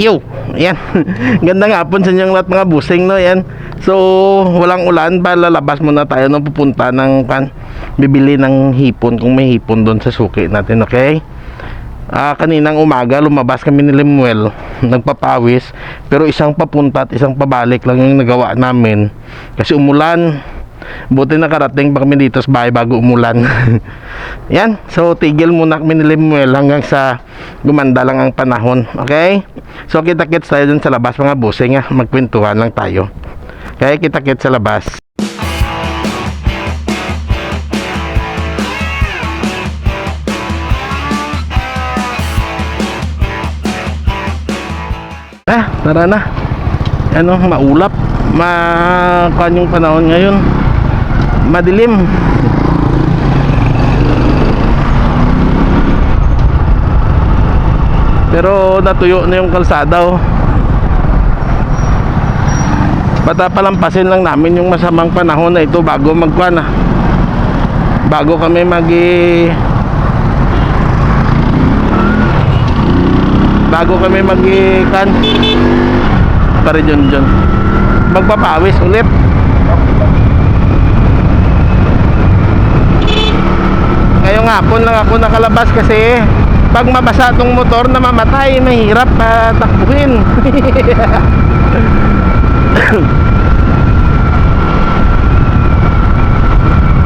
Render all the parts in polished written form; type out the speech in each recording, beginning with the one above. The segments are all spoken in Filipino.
Yo, ayan. Gandang hapon sa inyong lahat mga busing, no? Ayan. So, walang ulan, palalabas muna tayo no, pupunta ng bibili ng hipon kung may hipon doon sa suki natin, okay? Kaninang umaga lumabas kami ni Lemuel, nagpapawis, pero isang papunta at isang pabalik lang yung nagawa namin kasi umulan. Buti nakarating pa kami dito sa bahay bago umulan. Yan, so tigil muna kami ni Lemuel hanggang sa gumanda lang ang panahon, okay? So kita-kits tayo dun sa labas mga busing, magkwentuhan lang tayo. Okay, kita-kits sa labas. Tara na. Ano, maulap. Makuan yung panahon ngayon. Madilim. Pero natuyo na yung kalsada, oh. Patapalampasin lang namin yung masamang panahon na ito bago magkuan, bago kami kan para dyan magpapawis ulit. Ngayong hapon lang ako nakalabas kasi pag mabasa tong motor na mamatay, mahirap takbuhin.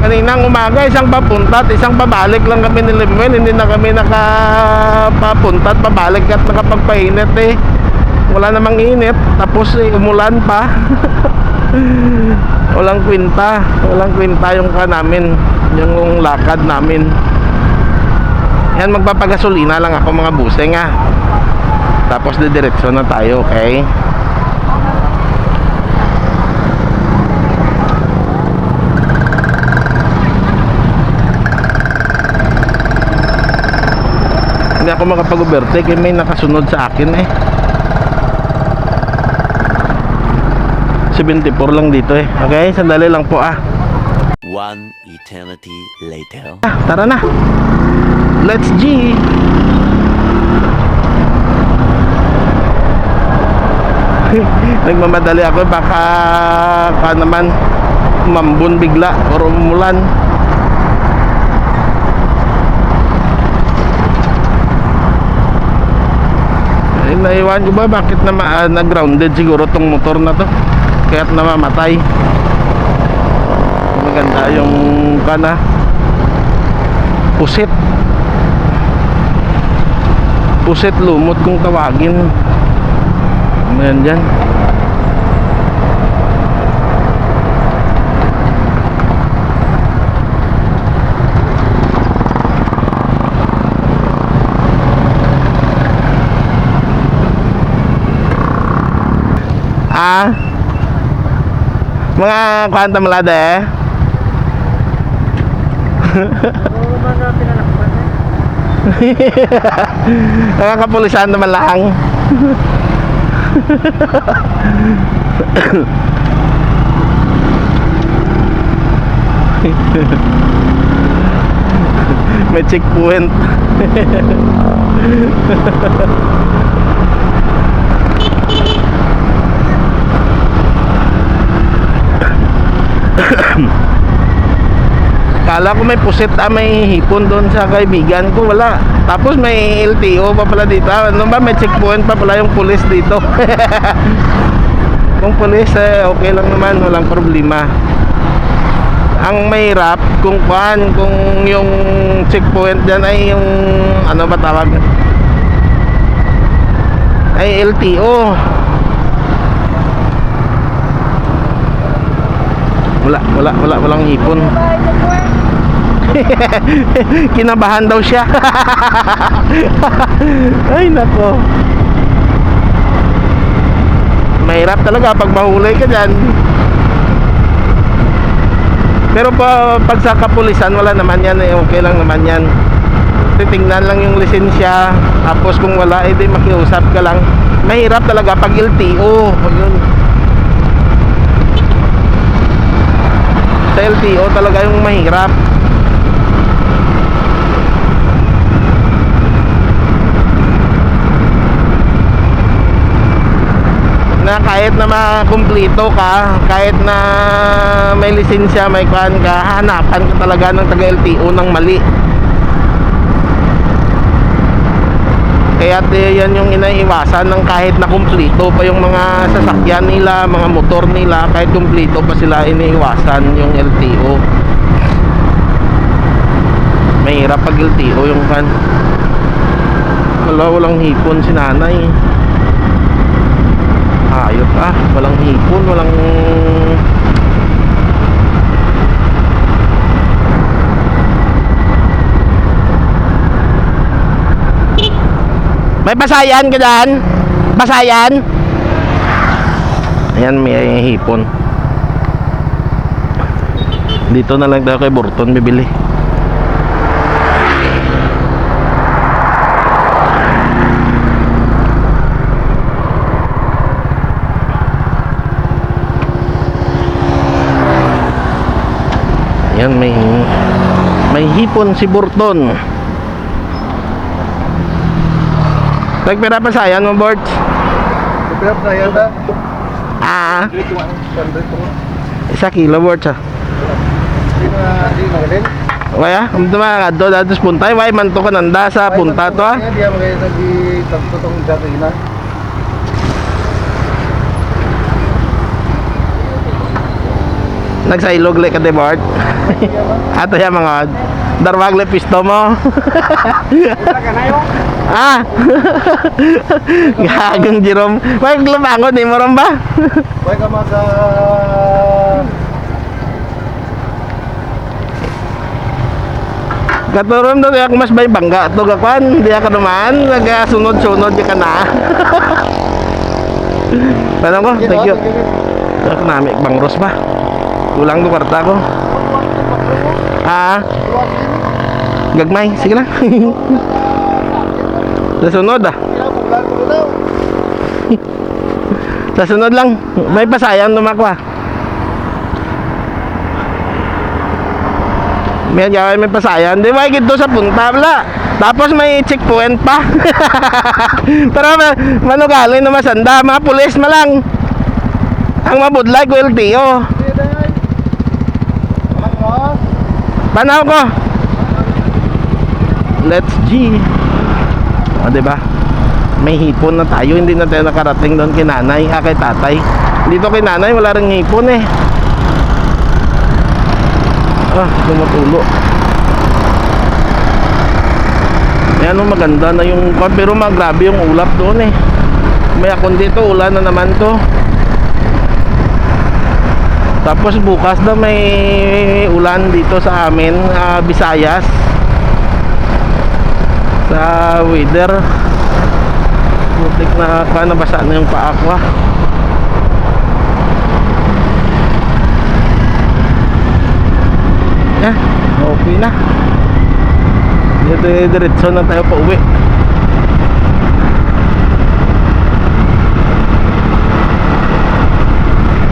Kaninang umaga isang papunta at isang pabalik lang kami ni Lemuel, hindi na kami nakapapunta at pabalik at nakapagpainit wala namang init, tapos umulan pa. walang kwinta yung namin, yung lakad namin. Yan, magpapagasolina lang ako mga buseng, tapos didiretso na tayo, okay? Hindi ako makapag-overtake, may nakasunod sa akin 74 lang dito okay, sandali lang po One eternity later. Tara na, let's G. Nagmamadali ako, baka naman umambon bigla or umulan. Naiwan ko ba bakit na-grounded siguro tong motor na to, kaya't namamatay. Maganda yung pusit lumot kung tawagin. Ayan dyan. Mga kwanta malada nakakapulisan naman lang. May checkpoint. Kala ko may pusit may hipon doon sa kaibigan ko, wala. Tapos may LTO pa pala dito. Ano ba, may checkpoint pa pala yung pulis dito. Kung pulis okay lang naman, walang problema. Ang mahirap kung yung checkpoint dyan ay yung ano ba tawag, ay LTO. Walang hipon. Kinabahan daw siya. Ay nako, mahirap talaga pag mahuli ka dyan. Pero pag sa kapulisan wala naman yan, okay lang naman yan. Titingnan lang yung lisensya, tapos kung wala di makiusap ka lang. Mahirap talaga pag LTO. Yun, sa LTO talaga yung mahirap. na kahit na makumplito ka, kahit na may lisensya, may kuhan ka, hanapan ka talaga ng taga-LTO ng mali. Kaya yan yung inaiwasan ng kahit na kumplito pa yung mga sasakyan nila, mga motor nila, kahit kumplito pa sila, iniiwasan yung LTO. Mahirap pag LTO yung kan. Walang hipon si nanay. Ayot walang hipon, walang... May basayan ka dyan? Basayan? Ayan, may hipon. Dito na lang tayo kay Burton bibili. Ayan, may hipon si Burton. Nagpira pa sayan mo, Bort? Nagpira pa sayan ba? 1 kilo, Bort, Di magalin? Waya, dumakado datos puntay. Waya, man to kananda sa punta to, Di mo kayo nag-tagtutong gatina. Nagsailog le ka, de, Bort? Ato yan, mga darwag le pisto mo. Gagang Jerome. Wag lumangon ni mo ron ba? Wag ka maga... Katuron daw ako mas bay bangga to gakwan, di ka naman nagasunod-sunod ka na. Paano ko? Thank you. Ako nami bangros ba? Kulang do kwarta ko. Gagmay, sige lang. Sa sunod Sa sunod lang. May pasayang lumakwa. May pasayan. Di ba gito sa punta bala. Tapos may checkpoint pa. Pero manugali na masanda. Mga pulis malang. Ang mabudlay ko LTO. Panaw ko. Let's G. O, diba? May hipon na tayo. Hindi na tayo nakarating doon kay nanay. Kay tatay. Dito kay nanay wala ring hipon eh. Tumutulo. Ayan, maganda na yung... Pero grabe yung ulap doon eh. May akong dito, ulan na naman to. Tapos bukas daw may ulan dito sa amin, Visayas. Sa weather. Butik na nabasa na yung paa ko. Okay na. Diretso na tayo pa uwi.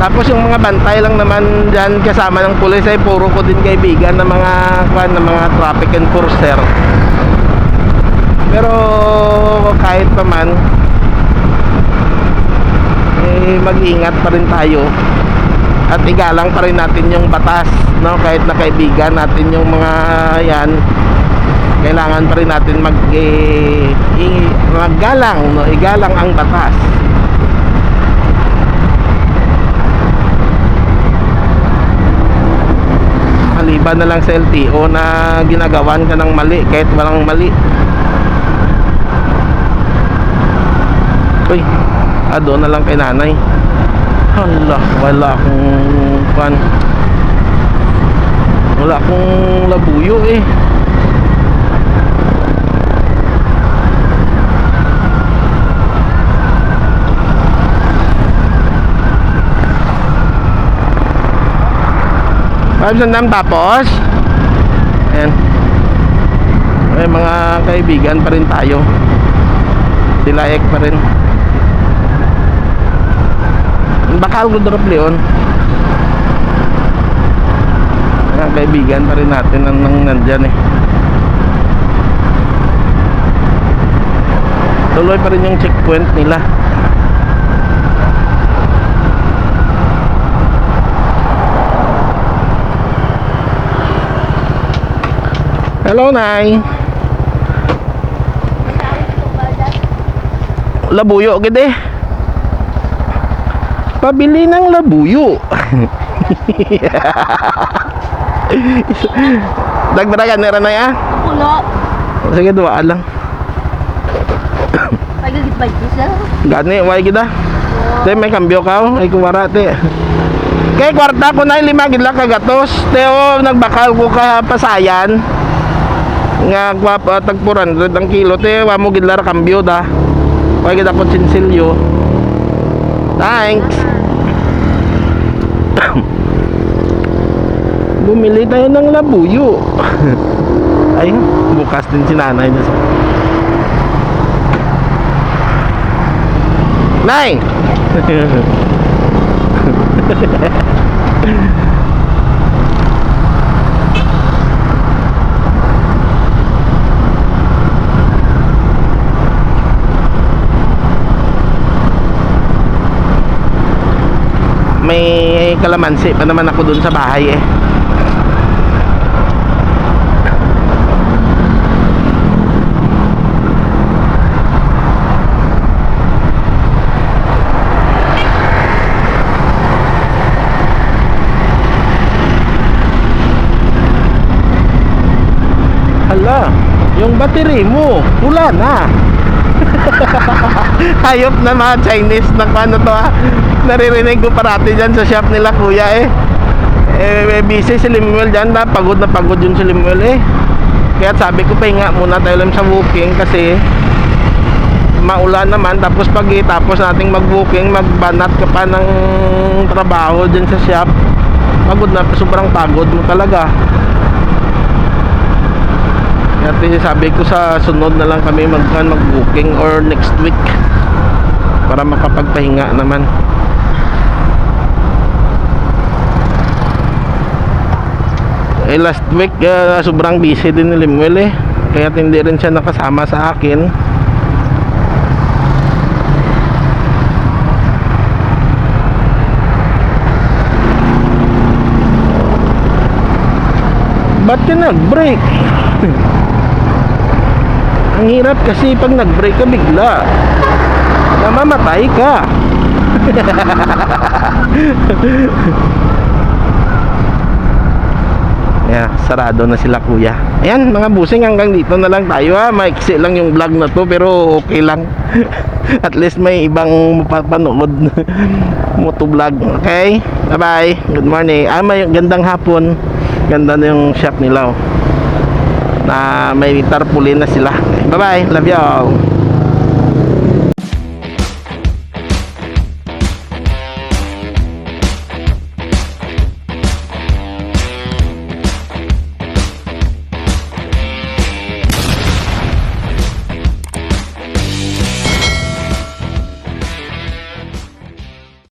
Tapos yung mga bantay lang naman dyan kasama ng pulis ay puro ko din kaibigan ng mga traffic enforcer. Pero kahit pa man mag-ingat pa rin tayo at igalang pa rin natin yung batas, no? Kahit na kaibigan natin yung mga yan, kailangan pa rin natin maggalang, no? Igalang ang batas. Maliban na lang sa LTO na ginagawan ka ng mali kahit walang mali. Uy, doon na lang kay nanay. Hala, wala akong labuyo eh. Sandam tapos ayan, may mga kaibigan pa rin tayo, sila ek pa rin. Bakal Gudrop Leon, mga kaibigan pa rin natin nang nandyan eh. Tuloy pa rin yung checkpoint nila. Hello, Nay. Labuyo, gede. Pabili ng labuyo. Dagdagan na rin na ya. Pulo. Sige, duwaan lang. Pagkakit ko sir. Gani, way gida. Te, may kambyo ka, ay kuwara, te. Kay kwarta ko na 5 gid lang kagatos. Teo, nagbakal ko ka pasayan. Nga kwa tagpuran ang kilo, te, wa mo gid lar kambyo da. Way gid ako sinsilyo. Thanks. Bumili tayo ng labuyo. Ay, bukas din si nanay niya. Nay! May kalamansi pa naman ako dun sa bahay eh. Hala, yung battery mo, pula na. Hayop na mga Chinese na paano to ah. Naririnig ko parati dyan sa shop nila kuya eh. Busy si Limuel dyan na pagod yun si Limuel eh. Kaya sabi ko pahinga muna tayo lang sa booking kasi maulan naman. Tapos tapos nating mag-booking, magbanat ka pa ng trabaho dyan sa shop. Pagod na, sobrang pagod mo talaga. Kaya sabi ko sa sunod na lang kami mag-booking or next week para makapagpahinga naman. Last week sobrang busy din ni Limuel eh. Kaya hindi rin siya nakasama sa akin. Ba't ka nag-break? Ang hirap kasi pag nag-break ka bigla, namamatay ka. Yeah, sarado na sila kuya. Ayan mga busing, hanggang dito na lang tayo ha. Maiksi lang yung vlog na to pero okay lang. At least may ibang mapapanood motovlog. Okay, bye bye, good morning. May gandang hapon. Ganda na yung shop nila oh. Na may tarpaulin na sila. Bye bye, love you all.